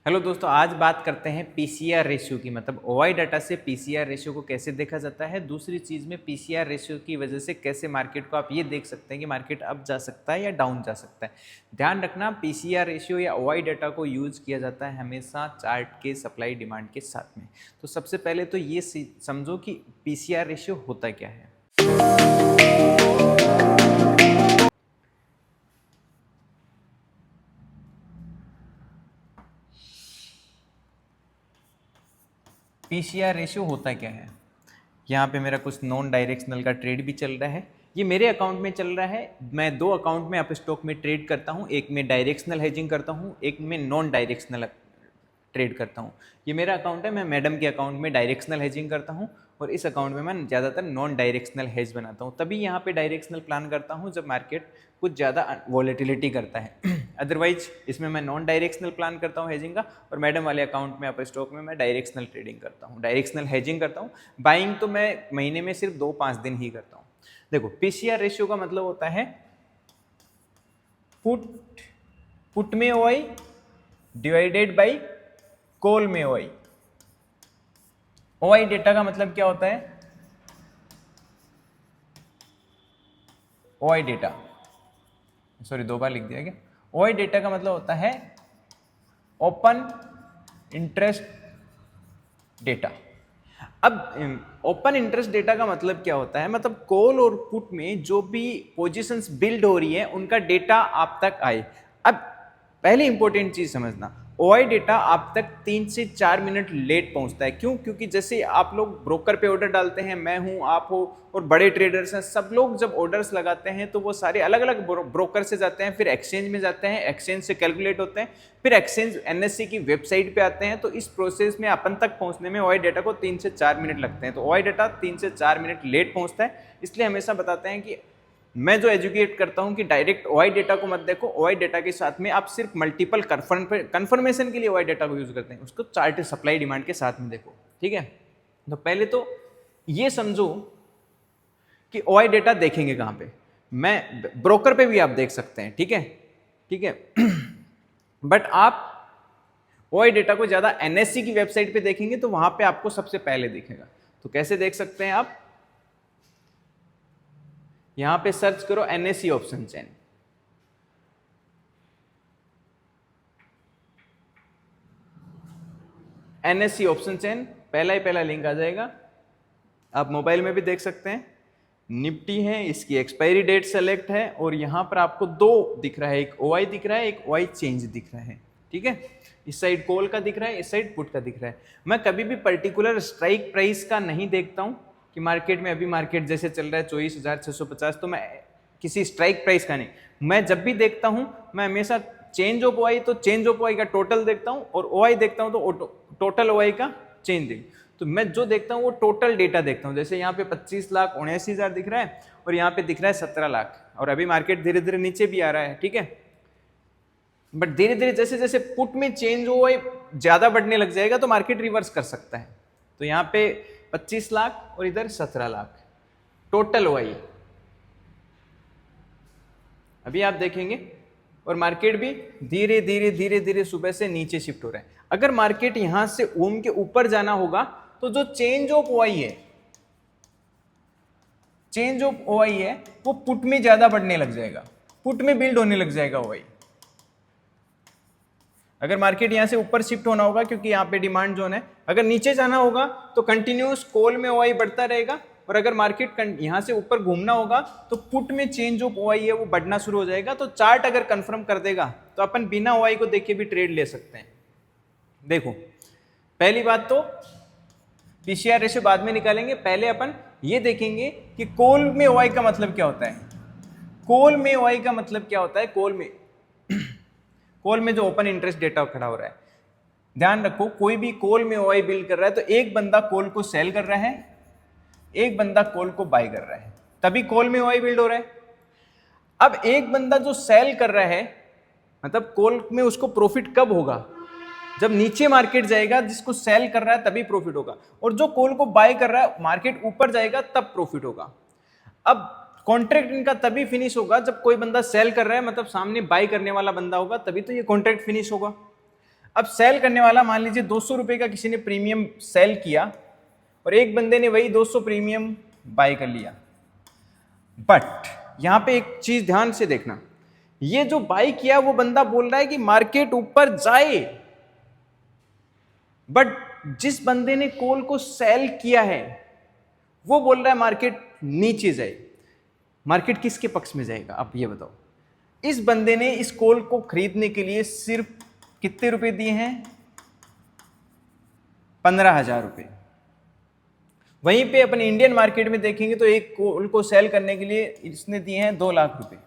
Hello दोस्तों, आज बात करते हैं पीसीआर रेशियो की। मतलब ओआई डाटा से पीसीआर रेशियो को कैसे देखा जाता है। दूसरी चीज़ में पीसीआर रेशियो की वजह से कैसे मार्केट को आप ये देख सकते हैं कि मार्केट अप जा सकता है या डाउन जा सकता है। ध्यान रखना, पीसीआर रेशियो या ओआई डाटा को यूज किया जाता है हमेशा चार्ट के सप्लाई डिमांड के साथ में। तो सबसे पहले तो ये समझो कि पीसीआर रेशियो होता क्या है। पीसीआर रेशियो होता क्या है। यहाँ पे मेरा कुछ नॉन डायरेक्शनल का ट्रेड भी चल रहा है। ये मेरे अकाउंट में चल रहा है। मैं दो अकाउंट में अप स्टॉक में ट्रेड करता हूँ, एक में डायरेक्शनल हेजिंग करता हूँ, एक में नॉन डायरेक्शनल ट्रेड करता हूँ। ये मेरा अकाउंट है। मैं मैडम के अकाउंट में डायरेक्शनल हेजिंग करता हूँ और इस अकाउंट में मैं ज़्यादातर नॉन डायरेक्शनल हेज बनाता हूँ। तभी यहाँ पे डायरेक्शनल प्लान करता हूँ जब मार्केट कुछ ज़्यादा वॉलेटिलिटी करता है। अदरवाइज इसमें मैं नॉन डायरेक्शनल प्लान करता हूँ हेजिंग का, और मैडम वाले अकाउंट में अप स्टॉक में मैं डायरेक्शनल ट्रेडिंग करता हूँ, डायरेक्शनल हेजिंग करता हूँ। बाइंग तो मैं महीने में सिर्फ 2-5 दिन ही करता हूँ। देखो, पीसीआर रेशियो का मतलब होता है पुट में ओआई डिवाइडेड बाई कॉल में ओआई। ओआई डेटा का मतलब क्या होता है? ओआई डेटा, सॉरी 2 बार लिख दिया क्या। ओआई डेटा का मतलब होता है ओपन इंटरेस्ट डेटा। अब ओपन इंटरेस्ट डेटा का मतलब क्या होता है? मतलब कॉल और पुट में जो भी पोजीशंस बिल्ड हो रही है उनका डेटा आप तक आए। अब पहले इंपॉर्टेंट चीज समझना, ओआई डेटा आप तक 3 से 4 मिनट लेट पहुंचता है। क्यों? क्योंकि जैसे आप लोग ब्रोकर पे ऑर्डर डालते हैं, मैं हूं, आप हो और बड़े ट्रेडर्स हैं, सब लोग जब ऑर्डर्स लगाते हैं तो वो सारे अलग अलग ब्रोकर से जाते हैं, फिर एक्सचेंज में जाते हैं, एक्सचेंज से कैलकुलेट होते हैं, फिर एक्सचेंज एनएससी की वेबसाइट पे आते हैं। तो इस प्रोसेस में अपन तक पहुंचने में ओआई डेटा को 3 से 4 मिनट लगते हैं। तो ओआई डेटा 3 से 4 मिनट लेट पहुंचता है। इसलिए हमेशा बताते हैं कि मैं जो एजुकेट करता हूं कि डायरेक्ट ओआई डेटा को मत देखो। ओआई डेटा के साथ में आप सिर्फ मल्टीपल कंफर्मेशन के लिए ओआई डेटा को यूज करते हैं, उसको चार्ट सप्लाई डिमांड के साथ में देखो। ठीक है, तो पहले तो ये समझो कि ओआई डेटा देखेंगे कहां पे। मैं ब्रोकर पे भी आप देख सकते हैं, ठीक है, ठीक है। बट आप ओआई डेटा को ज्यादा एनएससी की वेबसाइट पे देखेंगे तो वहां पे आपको सबसे पहले दिखेगा। तो कैसे देख सकते हैं आप? यहां पे सर्च करो NSC option chain. NSC option chain पहला ही पहला लिंक आ जाएगा। आप मोबाइल में भी देख सकते हैं। निफ्टी है, इसकी एक्सपायरी डेट सेलेक्ट है और यहां पर आपको 2 दिख रहा है, एक ओआई दिख रहा है, एक ओआई चेंज दिख रहा है। ठीक है, इस साइड कॉल का दिख रहा है, इस साइड पुट का दिख रहा है। मैं कभी भी पर्टिकुलर स्ट्राइक प्राइस का नहीं देखता हूं कि मार्केट में अभी मार्केट जैसे चल रहा है 24,650, तो मैं किसी स्ट्राइक प्राइस का नहीं। मैं जब भी देखता हूं मैं हमेशा चेंज ऑफ ओआई, तो चेंज ऑफ ओआई का टोटल देखता हूं, और ओआई देखता हूं तो टोटल ओआई का चेंज देख। तो मैं जो देखता हूं वो टोटल डेटा देखता हूं। जैसे यहाँ पे 25,79,000 दिख रहा है और यहाँ पे दिख रहा है 17 लाख, और अभी मार्केट धीरे धीरे नीचे भी आ रहा है। ठीक है, बट धीरे धीरे जैसे जैसे पुट में चेंज हो ज्यादा बढ़ने लग जाएगा तो मार्केट रिवर्स कर सकता है। तो यहाँ पे 25 लाख और इधर 17 लाख टोटल ओआई अभी आप देखेंगे। और मार्केट भी धीरे धीरे धीरे धीरे सुबह से नीचे शिफ्ट हो रहा है। अगर मार्केट यहां से ओम के ऊपर जाना होगा तो जो चेंज ऑफ ओआई है, चेंज ऑफ ओआई है वो पुट में ज्यादा बढ़ने लग जाएगा, पुट में बिल्ड होने लग जाएगा ओआई। अगर मार्केट यहां से ऊपर शिफ्ट होना होगा क्योंकि यहाँ पे डिमांड जोन है, अगर नीचे जाना होगा तो कंटिन्यूस कॉल में ओआई बढ़ता रहेगा, और अगर मार्केट यहां से ऊपर घूमना होगा तो पुट में चेंज ऑफ ओआई है वो बढ़ना शुरू हो जाएगा। तो चार्ट अगर कंफर्म कर देगा तो अपन बिना ओआई को देख के भी ट्रेड ले सकते हैं। देखो, पहली बात तो पीसीआर रेशियो बाद में निकालेंगे, पहले अपन ये देखेंगे कि कॉल में ओआई का मतलब क्या होता है। कॉल में ओआई का मतलब क्या होता है? कॉल में जो ओपन इंटरेस्ट डेटा खड़ा हो रहा है, ध्यान रखो, कोई भी कॉल में ओआई बिल्ड कर रहा है तो एक बंदा कॉल को सेल कर रहा है, एक बंदा कॉल को बाय कर रहा है, तभी कॉल में ओआई बिल्ड हो रहा है। अब एक बंदा जो सेल कर रहा है, मतलब कॉल में उसको प्रॉफिट कब होगा? जब नीचे मार्केट जाएगा, जिसको सेल कर रहा है तभी प्रॉफिट होगा, और जो कॉल को बाय कर रहा है मार्केट ऊपर जाएगा तब प्रॉफिट होगा। अब कॉन्ट्रैक्ट इनका तभी फिनिश होगा जब कोई बंदा सेल कर रहा है, मतलब सामने बाय करने वाला बंदा होगा, तभी तो ये कॉन्ट्रैक्ट फिनिश होगा। अब सेल करने वाला मान लीजिए 200 रुपए का किसी ने प्रीमियम सेल किया और एक बंदे ने वही 200 प्रीमियम बाय कर लिया। बट यहां पे एक चीज ध्यान से देखना, ये जो बाय किया वो बंदा बोल रहा है कि मार्केट ऊपर जाए, बट जिस बंदे ने कॉल को सेल किया है वो बोल रहा है मार्केट नीचे जाए। मार्केट किसके पक्ष में जाएगा आप ये बताओ। इस बंदे ने इस कॉल को खरीदने के लिए सिर्फ कितने रुपए दिए हैं? 15,000 रुपए। वहीं पे अपन इंडियन मार्केट में देखेंगे तो एक कॉल को सेल करने के लिए इसने दिए हैं 2 लाख रुपए।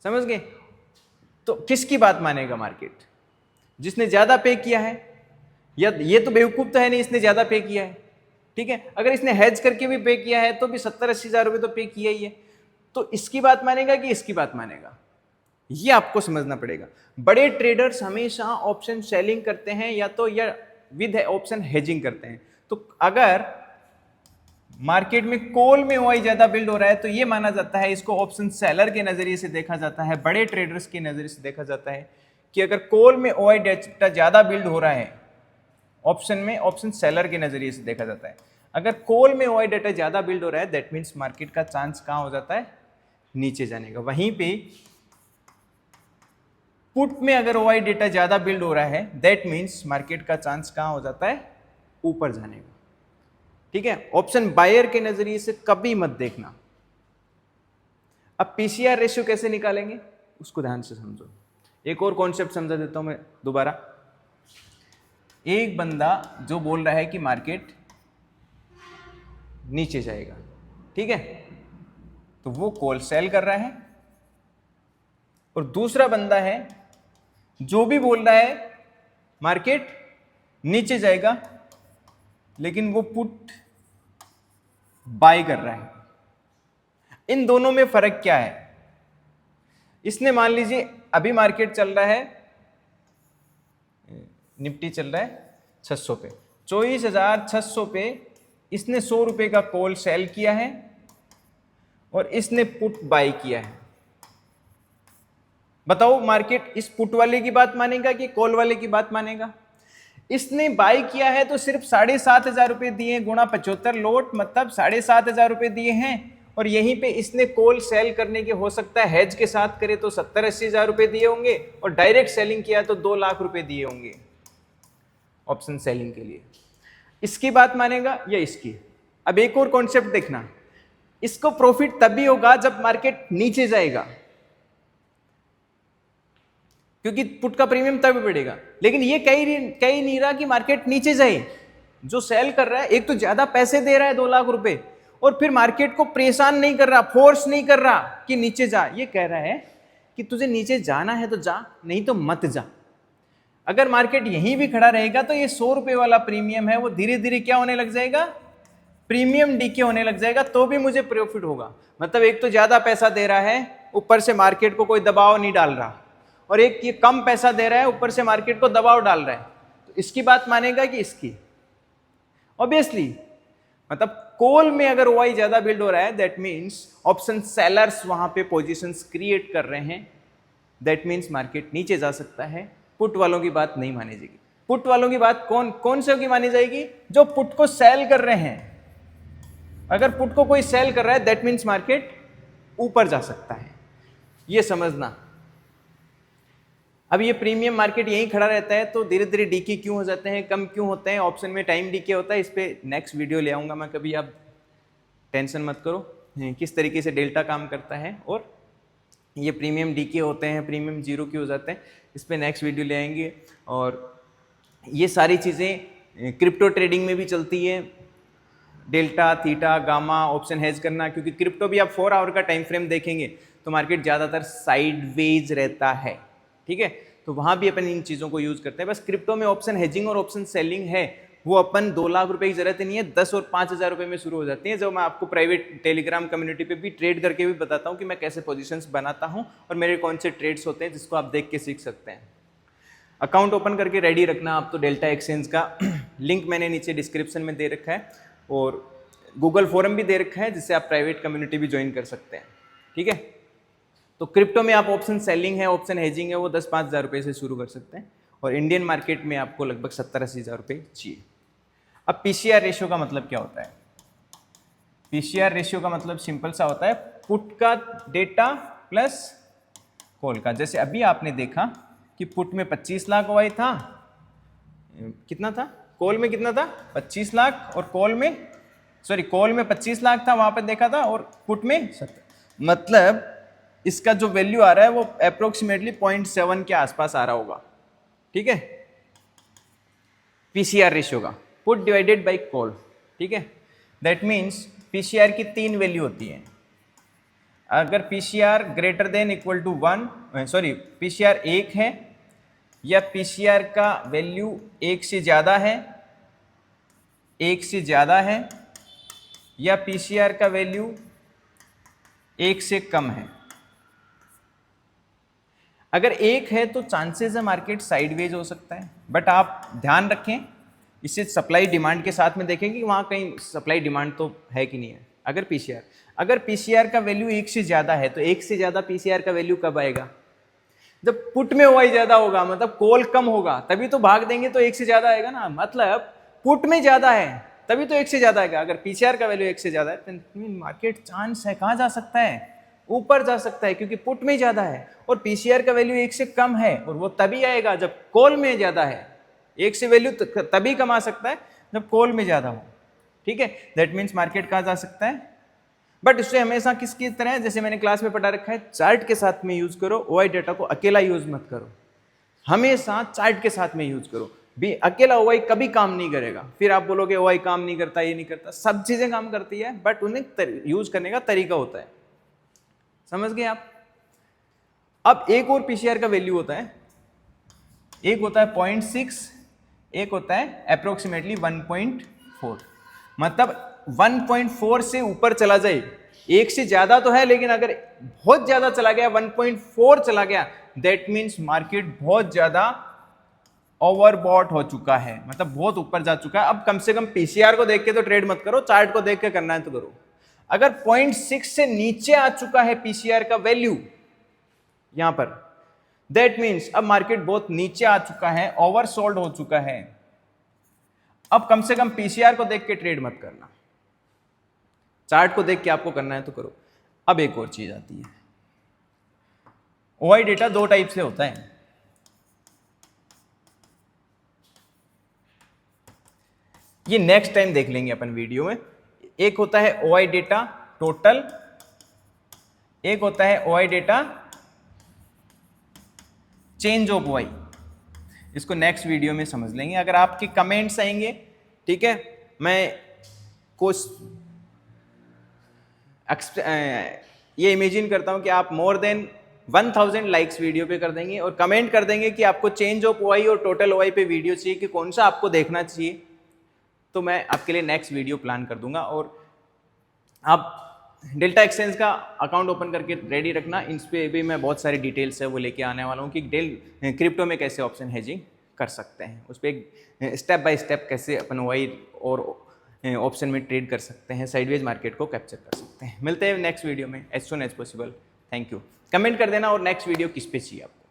समझ गए? तो किसकी बात मानेगा मार्केट? जिसने ज्यादा पे किया है, या ये तो बेवकूफ तो है नहीं इसने ज्यादा पे किया है, ठीक है। अगर इसने हेज करके भी पे किया है तो भी 70-80 हजार रुपए तो पे किया ही है, तो इसकी बात मानेगा कि इसकी बात मानेगा, ये आपको समझना पड़ेगा। बड़े ट्रेडर्स हमेशा ऑप्शन सेलिंग करते हैं या तो या विद ऑप्शन हेजिंग करते हैं। तो अगर मार्केट में कॉल में ओआई ज्यादा बिल्ड हो रहा है तो ये माना जाता है, इसको ऑप्शन सेलर के नजरिए से देखा जाता है, बड़े ट्रेडर्स के नजरिए से देखा जाता है कि अगर कॉल में ओआई डेटा ज्यादा बिल्ड हो रहा है, ऑप्शन में ऑप्शन सेलर के नजरिए से देखा जाता है, अगर कॉल में ओआई डेटा ज्यादा बिल्ड हो रहा है दैट मीन्स मार्केट का चांस कहां हो जाता है? नीचे जाने का। वहीं पे पुट में अगर ओआई डेटा ज्यादा बिल्ड हो रहा है दैट मीन्स मार्केट का चांस कहां हो जाता है? ऊपर जाने का, ठीक है। ऑप्शन बायर के नजरिए से कभी मत देखना। अब पीसीआर रेशियो कैसे निकालेंगे उसको ध्यान से समझो। एक और कॉन्सेप्ट समझा देता हूं मैं दोबारा। एक बंदा जो बोल रहा है कि मार्केट नीचे जाएगा, ठीक है, तो वो कॉल सेल कर रहा है, और दूसरा बंदा है जो भी बोल रहा है मार्केट नीचे जाएगा लेकिन वो पुट बाय कर रहा है। इन दोनों में फर्क क्या है? इसने मान लीजिए अभी मार्केट चल रहा है, निफ्टी चल रहा है 600 पे, 24,600 पे इसने 100 रुपए का कॉल सेल किया है और इसने पुट बाय किया है। बताओ मार्केट इस पुट वाले की बात मानेगा कि कॉल वाले की बात मानेगा? इसने बाय किया है तो सिर्फ 7,500 रुपए दिए गुणा 75 लोट, मतलब 7,500 रुपए दिए हैं, और यहीं पे इसने कॉल सेल करने के हो सकता है हेज के साथ करे तो 70-80 हजार रुपए दिए होंगे, और डायरेक्ट सेलिंग किया तो 2 लाख रुपए दिए होंगे ऑप्शन सेलिंग के लिए। इसकी बात मानेगा या इसकी? अब एक और कॉन्सेप्ट देखना, इसको प्रॉफिट तभी होगा जब मार्केट नीचे जाएगा, क्योंकि पुट का प्रीमियम तभी बढ़ेगा। लेकिन ये कहीं नहीं रहा कि मार्केट नीचे जाए। जो सेल कर रहा है एक तो ज्यादा पैसे दे रहा है 2 लाख रुपए, और फिर मार्केट को परेशान नहीं कर रहा, फोर्स नहीं कर रहा कि नीचे जा। ये कह रहा है कि तुझे नीचे जाना है तो जा, नहीं तो मत जा। अगर मार्केट यहीं भी खड़ा रहेगा तो ये 100 रुपए वाला प्रीमियम है वो धीरे धीरे क्या होने लग जाएगा? प्रीमियम डीके होने लग जाएगा, तो भी मुझे प्रॉफिट होगा। मतलब एक तो ज्यादा पैसा दे रहा है, ऊपर से मार्केट को कोई दबाव नहीं डाल रहा, और एक ये कम पैसा दे रहा है, ऊपर से मार्केट को दबाव डाल रहा है। तो इसकी बात मानेगा कि इसकी? ऑब्वियसली, मतलब कॉल में अगर ओआई ज्यादा बिल्ड हो रहा है दैट मीन्स ऑप्शन सेलर्स वहां पे पोजीशंस क्रिएट कर रहे हैं, दैट मीन्स मार्केट नीचे जा सकता है। पुट वालों की बात नहीं मानी जाएगी। पुट वालों की बात कौन से की मानी जाएगी? जो पुट को सेल कर रहे हैं। अगर पुट को कोई सेल कर रहा है दैट मीन्स मार्केट ऊपर जा सकता है, ये समझना। अब ये प्रीमियम मार्केट यहीं खड़ा रहता है तो धीरे धीरे डीके क्यों हो जाते हैं, कम क्यों होते हैं? ऑप्शन में टाइम डीके होता है, इस पे नेक्स्ट वीडियो ले आऊंगा मैं कभी, आप टेंशन मत करो, किस तरीके से डेल्टा काम करता है और ये प्रीमियम डीके होते हैं, प्रीमियम जीरो क्यों हो जाते हैं, इस पे नेक्स्ट वीडियो ले आएंगे। और ये सारी चीज़ें क्रिप्टो ट्रेडिंग में भी चलती है, delta, theta, gamma, option hedge करना, क्योंकि क्रिप्टो भी आप 4 आवर का टाइम फ्रेम देखेंगे तो मार्केट ज़्यादातर साइडवेज रहता है, ठीक है। तो वहाँ भी अपन इन चीज़ों को यूज़ करते हैं। बस क्रिप्टो में ऑप्शन हेजिंग और ऑप्शन सेलिंग है, वो अपन 2 लाख रुपए की जरूरत नहीं है, 10 और 5,000 रुपए में शुरू हो जाती है। जो मैं आपको प्राइवेट टेलीग्राम कम्युनिटी पे भी ट्रेड करके भी बताता हूँ कि मैं कैसे पोजीशंस बनाता हूँ और मेरे कौन से ट्रेड्स होते हैं, जिसको आप देख के सीख सकते हैं। अकाउंट ओपन करके रेडी रखना आप तो डेल्टा एक्सचेंज का लिंक मैंने नीचे डिस्क्रिप्शन में दे रखा है, और गूगल फोरम भी दे रखा है जिससे आप प्राइवेट कम्युनिटी भी ज्वाइन कर सकते हैं, ठीक है। तो क्रिप्टो में आप ऑप्शन सेलिंग है, ऑप्शन हेजिंग है, वो 10-5 हज़ार रुपये से शुरू कर सकते हैं, और इंडियन मार्केट में आपको लगभग 70-80 हज़ार रुपये चाहिए। अब पीसीआर रेशियो का मतलब क्या होता है? पीसीआर रेशियो का मतलब सिंपल सा होता है पुट का डेटा प्लस कॉल का। जैसे अभी आपने देखा कि पुट में 25 लाख ओआई था, कितना था, कॉल में कितना था 25 लाख, और कॉल में 25 लाख था वहां पर देखा था, और पुट में 70। मतलब इसका जो वैल्यू आ रहा है वो अप्रोक्सीमेटली 0.7 के आसपास आ रहा होगा, ठीक है, पीसीआर रेशियो का, पुट डिवाइडेड बाय कॉल, ठीक है। दैट मीन्स पीसीआर की 3 वैल्यू होती है। अगर PCR greater than equal to 1, PCR 1 है, या पीसीआर का वैल्यू 1 से ज़्यादा है, 1 से ज़्यादा है, या पीसीआर का वैल्यू 1 से कम है। अगर 1 है तो चांसेस है मार्केट साइडवेज हो सकता है, बट आप ध्यान रखें इसे सप्लाई डिमांड के साथ में देखेंगे कि वहाँ कहीं सप्लाई डिमांड तो है कि नहीं है। अगर पीसीआर का वैल्यू 1 से ज़्यादा है, तो 1 से ज़्यादा पीसीआर का वैल्यू कब आएगा? जब पुट में ओआई ज़्यादा होगा, मतलब कॉल कम होगा, तभी तो भाग देंगे तो 1 से ज़्यादा आएगा ना। मतलब पुट में ज़्यादा है तभी तो 1 से ज़्यादा आएगा। अगर पीसीआर का वैल्यू 1 से ज़्यादा है तो मार्केट चांस है कहाँ जा सकता है, ऊपर जा सकता है, क्योंकि पुट में ज़्यादा है, और पीसीआर का वैल्यू 1 से कम है, और वो तभी आएगा जब कॉल में ज़्यादा है। 1 से वैल्यू तभी कम आ सकता है जब कॉल में ज़्यादा हो, ठीक है। दैट मीन्स मार्केट कहाँ जा सकता है, बट इससे हमेशा किसकी तरह, जैसे मैंने क्लास में पढ़ा रखा है, चार्ट के साथ में यूज करो, ओआई डेटा को अकेला यूज मत करो, हमेशा चार्ट के साथ में यूज करो। भी अकेला ओआई कभी काम नहीं करेगा, फिर आप बोलोगे ओआई काम नहीं करता, ये नहीं करता, सब चीजें काम करती है, बट उन्हें यूज करने का तरीका होता है। समझ गए आप? अब एक और पीसीआर का वैल्यू होता है, एक होता है 0.6, एक होता है अप्रोक्सीमेटली 1.4। मतलब 1.4 से ऊपर चला जाए, 1 से ज्यादा तो है, लेकिन अगर बहुत ज्यादा चला गया, 1.4 चला गया, दैट मीन्स मार्केट बहुत ज्यादा ओवरबॉट हो चुका है, मतलब बहुत ऊपर जा चुका है। अब कम से कम पीसीआर को देख के तो ट्रेड मत करो, चार्ट को देख के करना है तो करो। अगर 0.6 से नीचे आ चुका है पीसीआर का वैल्यू यहां पर, दैट मीन्स अब मार्केट बहुत नीचे आ चुका है, ओवरसोल्ड हो चुका है। अब कम से कम पीसीआर को देख के ट्रेड मत करना, चार्ट को देख के आपको करना है तो करो। अब एक और चीज आती है, ओआई डेटा 2 टाइप से होता है। ये नेक्स्ट टाइम देख लेंगे अपन वीडियो में। एक होता है ओआई डेटा टोटल, एक होता है OI data change of OI. इसको नेक्स्ट वीडियो में समझ लेंगे। अगर आपके कमेंट्स आएंगे, ठीक है, मैं कुछ ये इमेजिन करता हूं कि आप मोर देन 1000 लाइक्स वीडियो पे कर देंगे और कमेंट कर देंगे कि आपको चेंज ऑफ ओआई और टोटल ओआई पे वीडियो चाहिए, कि कौन सा आपको देखना चाहिए, तो मैं आपके लिए नेक्स्ट वीडियो प्लान कर दूंगा। और आप डेल्टा एक्सचेंज का अकाउंट ओपन करके रेडी रखना, इन पे भी मैं बहुत सारी डिटेल्स है वो लेके आने वाला हूँ कि क्रिप्टो में कैसे ऑप्शन हेजिंग कर सकते हैं, उस पर स्टेप बाय स्टेप कैसे अपन ओआई और ऑप्शन में ट्रेड कर सकते हैं, साइडवेज मार्केट को कैप्चर कर सकते हैं। मिलते हैं नेक्स्ट वीडियो में as soon as possible. Thank you. Comment कर देना और नेक्स्ट वीडियो किस पे चाहिए आपको।